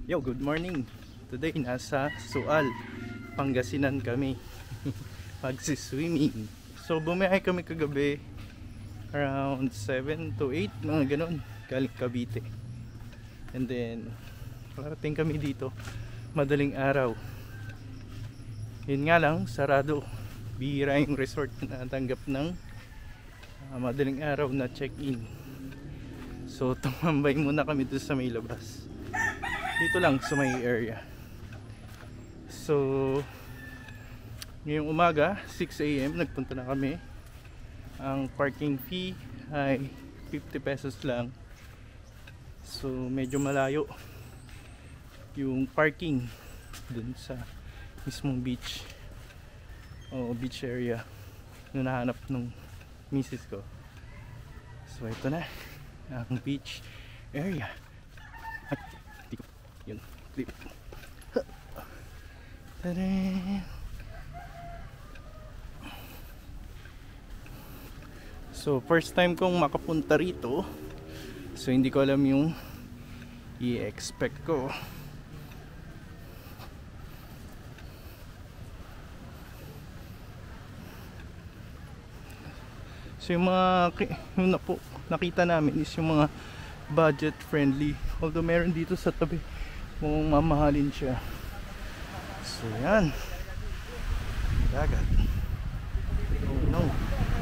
Yo, good morning. Today nasa Sual, Pangasinan kami. Magsi-swimming. So bumiyahe kami kagabi around 7 to 8, mga ganun, galing Cavite. And then parating kami dito madaling araw. Yun nga lang, sarado. Bihira yung resort na tanggap ng madaling araw na check-in. So tumambay muna kami doon sa may labas. Dito lang sa may area. So ngayong umaga 6 AM nagpunta na kami. Ang parking fee ay 50 pesos lang. So medyo malayo yung parking dun sa mismong beach o beach area na nahanap nung misis ko. So ito na ang beach area. Yun, clip. So first time kong makapunta rito. So hindi ko alam yung i-expect ko. So yung mga yung nakita namin is yung mga budget friendly. Although meron dito sa tabi kung mamahalin siya. So yan, dagat. Oh no.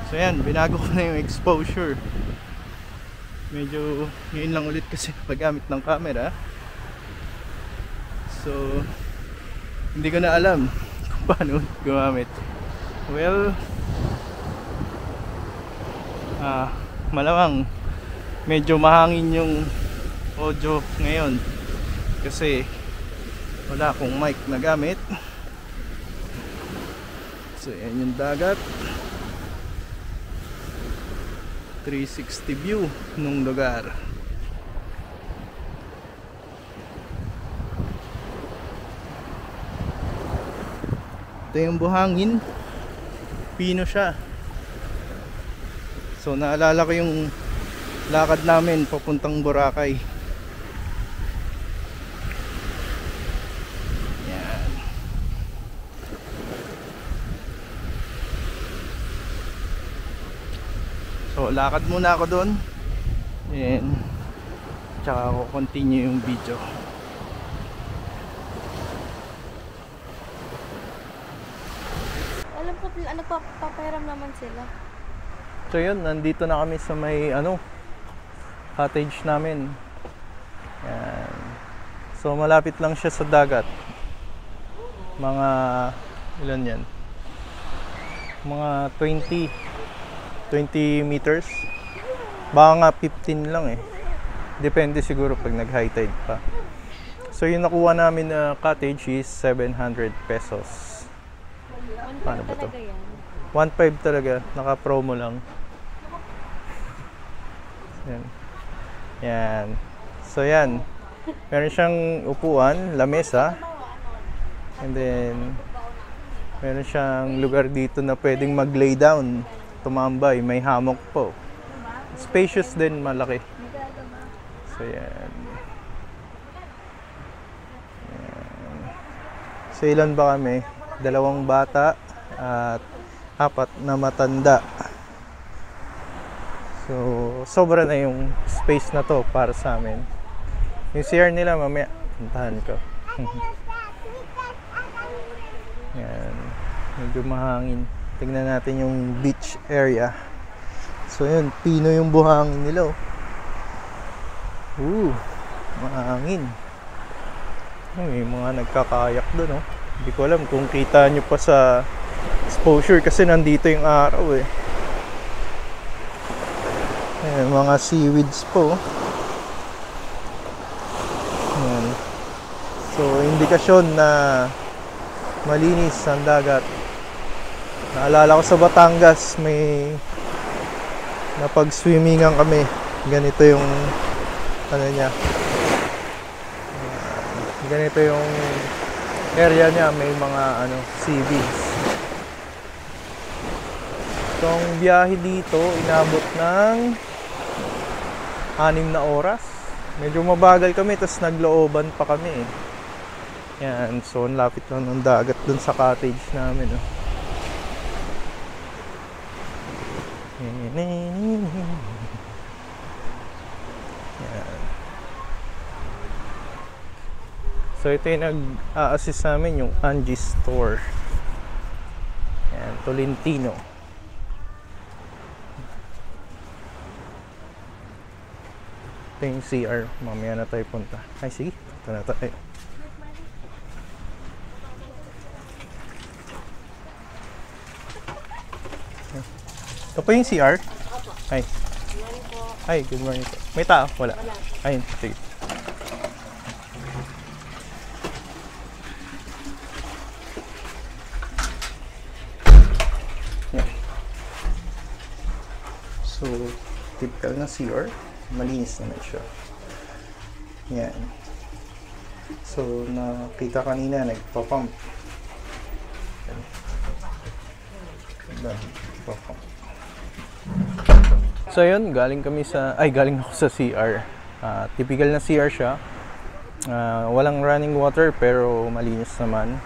So yan, binago ko na yung exposure. Medyo ngayon lang ulit kasi paggamit ng camera. So hindi ko na alam kung paano gumamit. Well, malamang medyo mahangin yung audio ngayon kasi wala akong mic na gamit. So yan yung dagat, 360 view nung lugar. Ito yung buhangin, pino siya. So naalala ko yung lakad namin papuntang Boracay. Yan. So lakad muna ako doon. And tsaka ako continue yung video. Alam ko, nagpapahiram naman sila. So yun, nandito na kami sa may cottage namin. Yan. So malapit lang siya sa dagat. Mga ilan yan? Mga 20 meters. Baka nga 15 lang eh. Depende siguro pag nag high tide pa. So yung nakuha namin na cottage is 700 pesos. Paano ba to? 1.5 talaga, naka promo lang. Yan. Yan. So yan. Meron siyang upuan, lamesa. And then meron siyang lugar dito na pwedeng mag-lay down, tumambay, may hammock po. Spacious din, malaki. So yan. Yan. So ilan ba kami? 2 bata at 4 na matanda. So, sobra na yung space na to para sa amin. Yung CR nila mamaya, puntahan ko. Yan. Medyo mahangin. Tingnan natin yung beach area. So, yun. Pino yung buhangin nila. Mahangin. May mga nagkakayak doon, oh. Hindi ko alam kung kita nyo pa sa exposure kasi nandito yung araw eh. Ayan, mga seaweeds po. Ayan. So indikasyon na malinis ang dagat. Naalala ko sa Batangas may napag-swimmingan kami. Ganito yung ano niya. Ganito yung area niya, may mga seaweeds. Itong biyahe dito inabot ng 6 na oras. Medyo mabagal kami, tapos naglooban pa kami eh. Yan, so ang lapit lang ng dagat dun sa cottage namin. Oh. Yan. So ito yung nag-a-assist namin, yung Angie Store. Yan, Tolentino. Ito yung CR. Mamaya na tayo punta. Ay sige, punta na tayo. Ito po yung CR? Ay. Ay, good morning po. May tao? Wala. Ayun, sige. Yan. So, typical na CR. Malinis naman siya. Yan. So, nakita kanina, nagpa-pump. Nagpa-pump. So yun, galing ako sa CR. Typical na CR siya. Walang running water pero malinis naman.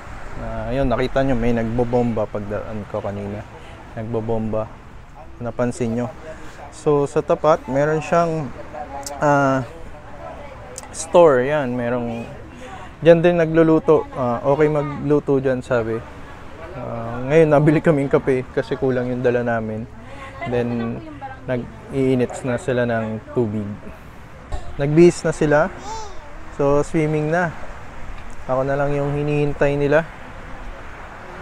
Yun, nakita nyo may nagbobomba pagdaan ko kanina. Nagbobomba. Napansin nyo. So sa tapat, meron siyang store. Yan, merong dyan din nagluluto. Okay magluto dyan, sabi. Ngayon, nabili kaming kape kasi kulang yung dala namin. Then, nag-iinit na sila ng tubig. Nagbihis na sila. So, swimming na. Ako na lang yung hinihintay nila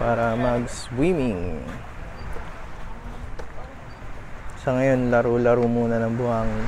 para mag-swimming. Sa ngayon, laro-laro muna ng buhangin.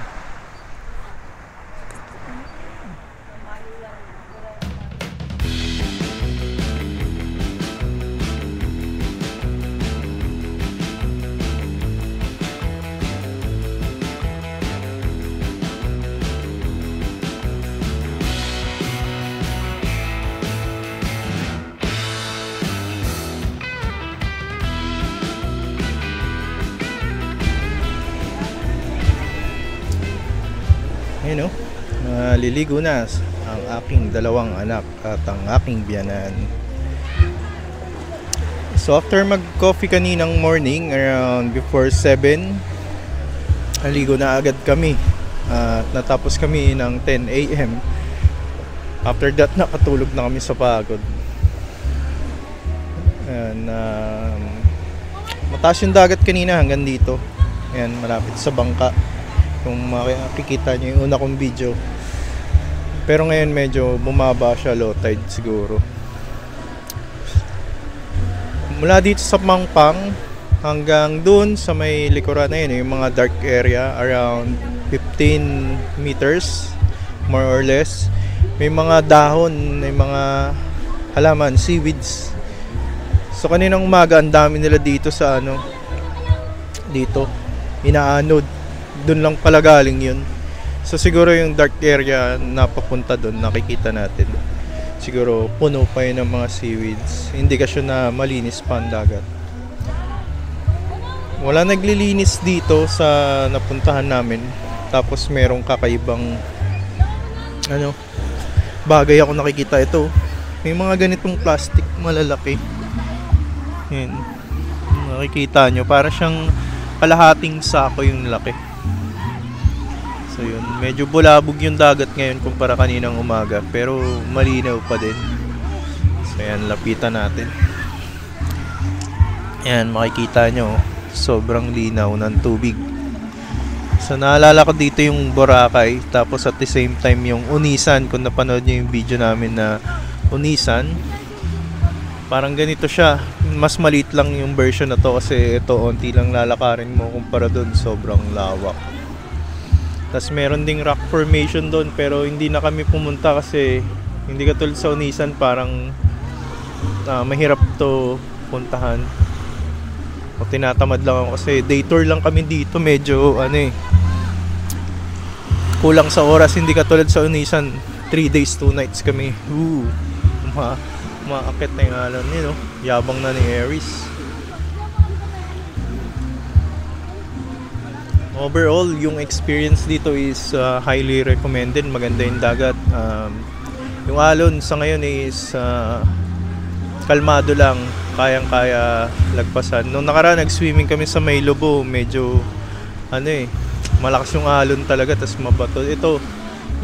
Ayun o, liligo na ang aking dalawang anak at ang aking biyanan. So after mag-coffee kaninang morning, around before 7, naligo na agad kami. Natapos kami ng 10 AM. After that, nakatulog na kami sa pagod. And, mataas yung dagat kanina hanggang dito. Ayan, malapit sa bangka. Kung makikita nyo yung una kong video. Pero ngayon medyo bumaba siya, low tide siguro. Mula dito sa Mangpang hanggang dun sa may likuran na yun, yung mga dark area, around 15 meters more or less. May mga dahon, may mga halaman, seaweeds. So kaninang umaga ang dami nila dito sa dito inaanod. Doon lang pala galing yun. So siguro yung dark area na papunta doon, nakikita natin. Siguro puno pa yun ng mga seaweeds. Indikasyon na malinis pa ang dagat. Wala naglilinis dito sa napuntahan namin. Tapos merong kakaibang bagay ako nakikita. Ito, may mga ganitong plastic malalaki. Yan. Nakikita nyo, para siyang kalahating sako yung laki. So yun, medyo bulabog yung dagat ngayon kumpara kaninang umaga, pero malinaw pa din. So yan, lapitan natin. Yan, makikita nyo, sobrang linaw ng tubig. So naalala ko dito yung Boracay, tapos at the same time yung Unisan. Kung napanood nyo yung video namin na Unisan, parang ganito siya. Mas maliit lang yung version na to kasi ito, onti lang lalakarin mo kumpara doon, sobrang lawak. Tapos meron ding rock formation doon, pero hindi na kami pumunta kasi hindi katulad sa Unisan, parang mahirap to puntahan. O tinatamad lang ako kasi day tour lang kami dito, medyo kulang sa oras. Hindi katulad sa Unisan, 3 days 2 nights kami. Maakit na yung alam niyo, yabang na ni Aries. Overall, yung experience dito is highly recommended. Maganda yung dagat. Yung alon sa ngayon is kalmado lang, kayang-kaya lagpasan. Nung nakaraan nag-swimming kami sa May Lobo, medyo malakas yung alon talaga, tas mabato. Ito,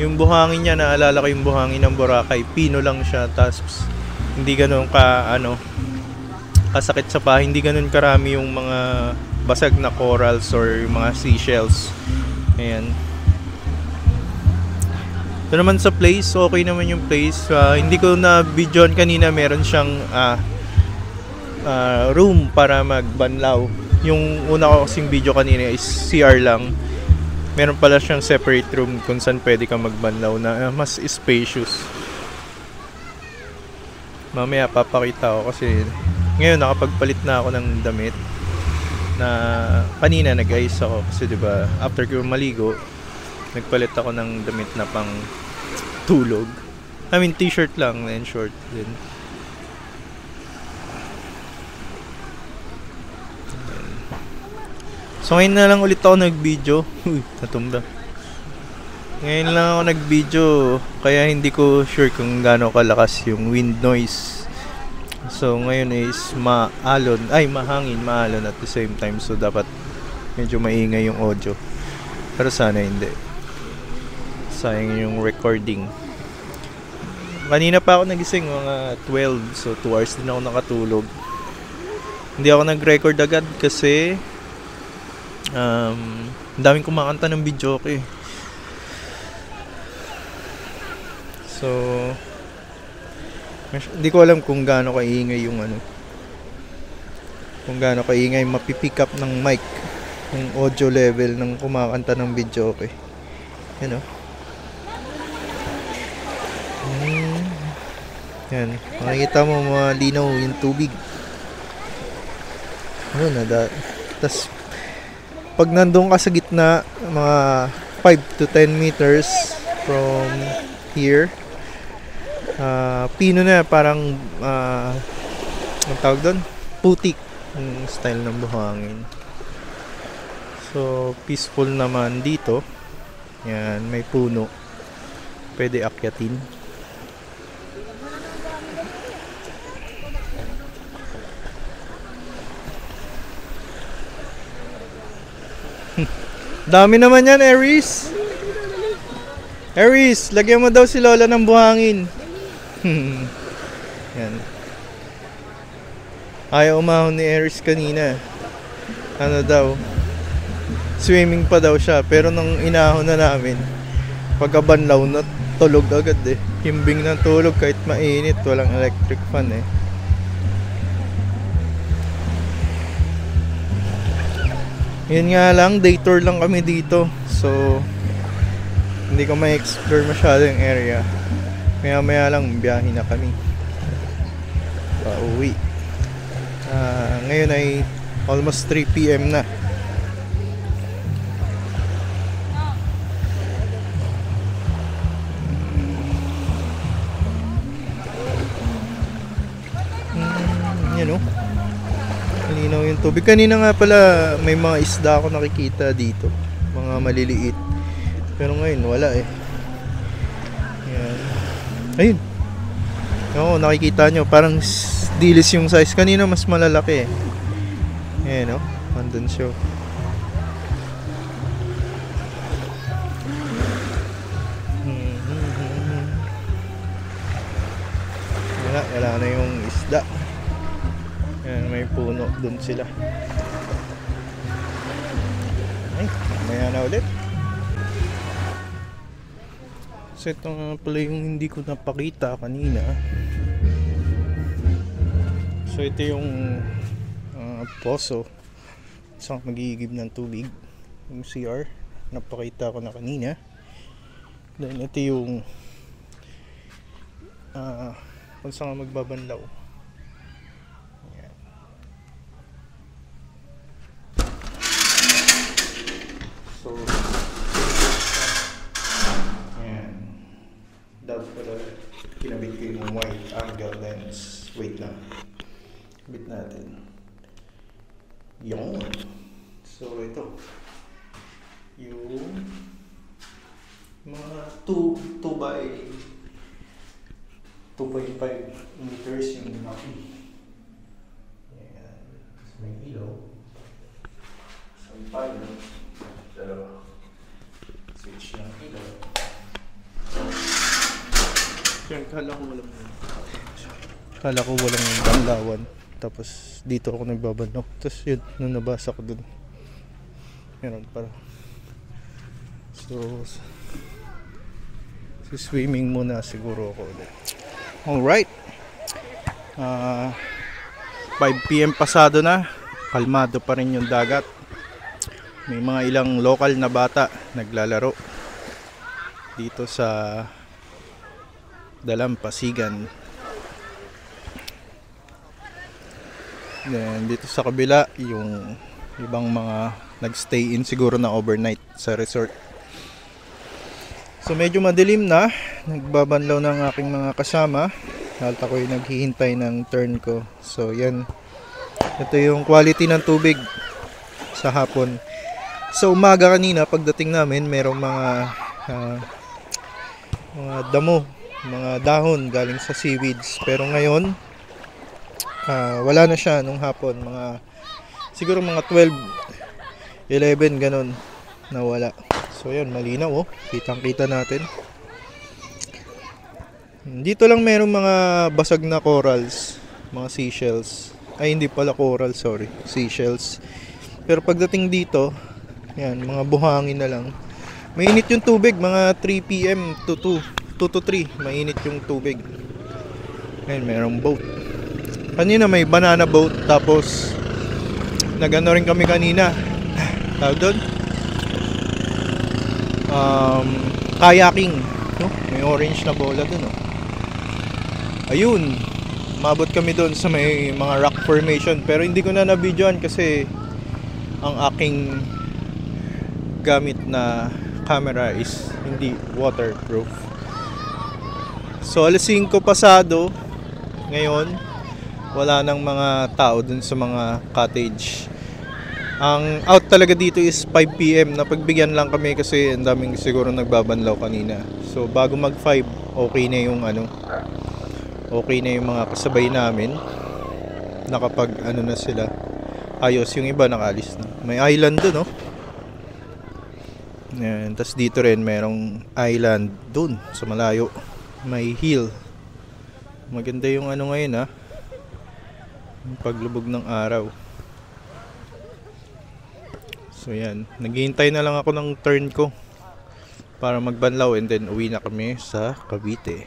yung buhangin niya, naalala ko yung buhangin ng Boracay, pino lang siya, tas hindi ganoon kasakit sa paa, hindi ganoon karami yung mga basag na corals or yung mga seashells. Ayan. Ito naman sa place, okay naman yung place. Hindi ko na videoan kanina, meron siyang room para magbanlaw. Yung una ko kasing video kanina is CR lang. Meron pala siyang separate room kung saan pwede ka magbanlaw na mas spacious. Mamaya papakita ko kasi ngayon nakapagpalit na ako ng damit. Na kanina nag-ayos ako kasi 'di ba after ko maligo nagpalit ako ng damit na pang tulog. I mean t-shirt lang and short din. So ngayon na lang ulit ako nag-video. Uy, natumba. Ngayon lang ako nag-video kaya hindi ko sure kung gaano kalakas yung wind noise. So ngayon is mahangin, maalon at the same time. So dapat medyo maingay yung audio. Pero sana hindi. Sayang yung recording. Kanina pa ako nagising mga 12. So 2 hours din ako nakatulog. Hindi ako nag-record agad kasi daming kumakanta ng videoke. So hindi ko alam kung gaano kaingay yung kung gaano kaingay mapipick up ng mic yung audio level ng kumakanta ng videoke. Yan o. Yan, makikita mo malinaw yung tubig. Tas pag nandun ka sa gitna, mga 5 to 10 meters from here, pino na, parang ang tawag doon, putik yung style ng buhangin. So peaceful naman dito. Yan, may puno pwede akyatin. Dami naman yan, Aries. Aries, lagyan mo daw si Lola ng buhangin. Yan. Ayaw umahon ni Aries kanina. Ano daw, swimming pa daw siya. Pero nung inahon na namin, pagkabanlaw na tulog agad eh. Himbing ng tulog kahit mainit, walang electric fan eh. Yun nga lang, day tour lang kami dito. So hindi ko ma-explore masyado yung area. Maya lang biyahe na kami pauwi. Ngayon ay almost 3 PM na. Yan o, malinaw yung tubig. Kanina nga pala may mga isda ako nakikita dito, mga maliliit. Pero ngayon wala eh. Yan. Ayun. Oo, nakikita nyo parang dilis yung size. Kanina mas malalaki eh. Ayan o, andun siya. Wala na yung isda. Ayan, may puno dun sila. Ay, mamaya na ulit. So ito nga pala yung hindi ko napakita kanina. So ito yung poso saan magigib ng tubig, yung CR napakita ko na kanina. Then ito yung kung saan magbabanlaw. Ayan. So dapat pala kinabit ko yung wide angle lens. Wait lang, kabit natin yun. So ito yung mga 2 by 2.5 meters yung laki. Ayan. Tapos may ilaw. Sampalo. So, switch ng ilaw. Yan, kala ko walang banlawan. Tapos dito ako nagbabanlaw. Tapos yun, nung nabasa ko dun, meron para. So swimming muna siguro ako ulit. Alright, 5 PM pasado na. Kalmado pa rin yung dagat. May mga ilang local na bata naglalaro dito sa Dalampasigan. Then dito sa kabila yung ibang mga nagstay in siguro na overnight sa resort. So medyo madilim na, nagbabanlaw ng aking mga kasama. At ako'y naghihintay ng turn ko. So yan, ito yung quality ng tubig sa hapon. Sa umaga kanina pagdating namin, merong mga damo, mga dahon galing sa seaweeds. Pero ngayon wala na siya nung hapon, siguro mga 12, 11 ganun, nawala. So yan, malinaw oh. Kitang-kita natin. Dito lang merong mga basag na corals, mga seashells. Ay, hindi pala coral, sorry. Seashells. Pero pagdating dito, yan, mga buhangin na lang. Mainit yung tubig, mga 3 PM to 2 to 3. Mainit yung tubig. Ayan, merong boat. Kanina may banana boat, tapos nagano rin kami kanina. Tawag doon? Kayaking, no? May orange na bola dun, no? Ayun, umabot kami doon sa may mga rock formation, pero hindi ko na na-videoan kasi ang aking gamit na camera is hindi waterproof. So alas 5 pasado ngayon, wala nang mga tao dun sa mga cottage. Ang out talaga dito is 5 PM. Napagbigyan lang kami kasi ang daming siguro nagbabanlaw kanina. So bago mag 5, okay na yung mga kasabay namin. Nakapag na sila. Ayos, yung iba nakalis na. May island dun, no? Yan, tas dito rin merong island dun sa malayo. May hill. Maganda yung ngayon, ha. Yung paglubog ng araw. So yan, naghihintay na lang ako ng turn ko para magbanlaw and then uwi na kami sa Cavite.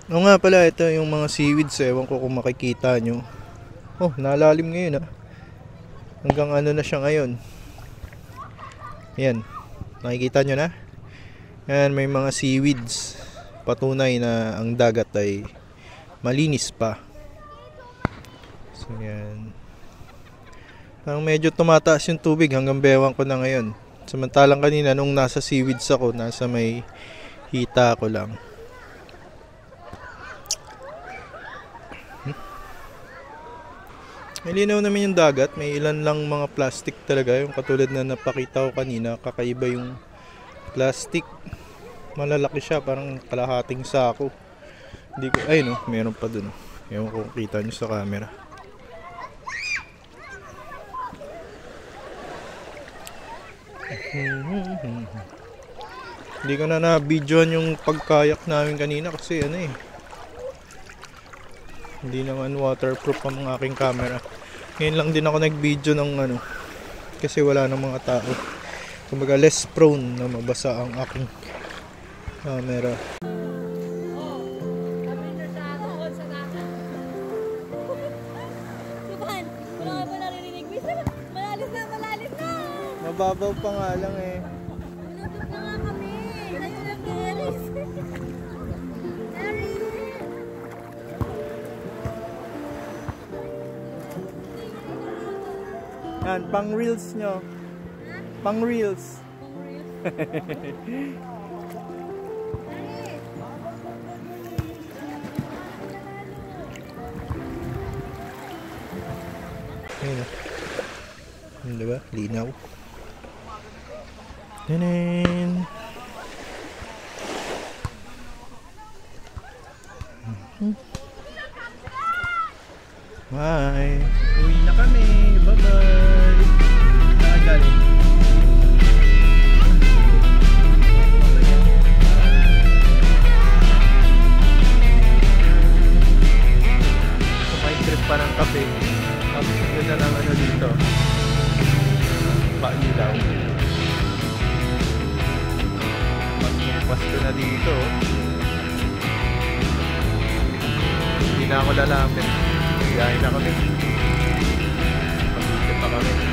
O nga pala, ito yung mga seaweeds, ewan ko kung makikita nyo. Oh, nalalim ngayon, ha. Hanggang na siya ngayon. Yan, nakikita nyo na. Yan, may mga seaweeds. Patunay na ang dagat ay malinis pa. So yan, parang medyo tumataas yung tubig hanggang bewang ko na ngayon. Samantalang kanina nung nasa seaweeds ako, nasa may hita ko lang. May linaw naman yung dagat. May ilan lang mga plastic talaga. Yung katulad na napakita ko kanina, kakaiba yung plastic. Malalaki siya, parang kalahating sako. Hindi ko, ay no, meron pa dun. Ewan ko kung kita nyo sa camera. Hindi ko na na-videoan yung pagkayak namin kanina kasi hindi naman waterproof ang aking camera. Ngayon lang din ako nag-video ng kasi wala nang mga tao. Kumbaga less prone na mabasa ang aking camera. Mababaw pa nga lang eh. Nandun na nga kami. Ayun lang kay Eris. Yan, pang reels nyo. Pang reels. Ayun. Ang di ba? Linaw. Tanan. Bye. Uwi na kami. Bye-bye. Saan galing? May trip pa ng kape. Tapos yun na lang ano dito. Pailaw. Pasto na dito. Hindi na ako lalapit. Biyahe na kami. Pag-ikot pa kami.